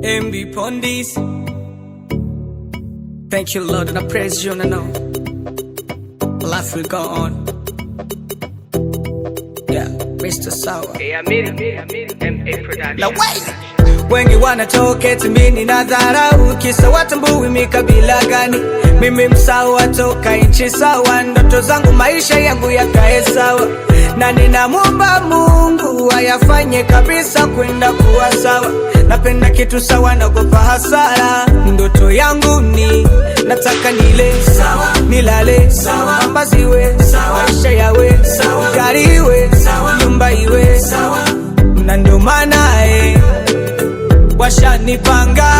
MB Pondis. Thank you, Lord, and I praise you, and I know life will go on. Yeah, Mr. Sour. MA Production. Now wait! Wengi wanatoka eti mimi nadharau, kisa watambui mikabila gani. Mimi msawa toka nchi sawa, ndoto zangu maisha yangu yakae sawa, na ninamuomba Mungu ayafanye kabisa kwenda kuwa sawa. Napenda kitu sawa, naogopa hasara. Ndoto yangu ni nataka nile sawa, nilale sawa, mavazi iwe sawa, maisha yawe sawa, gari iwe sawa, nyumba iwe sawa, na ndio maana washanipanga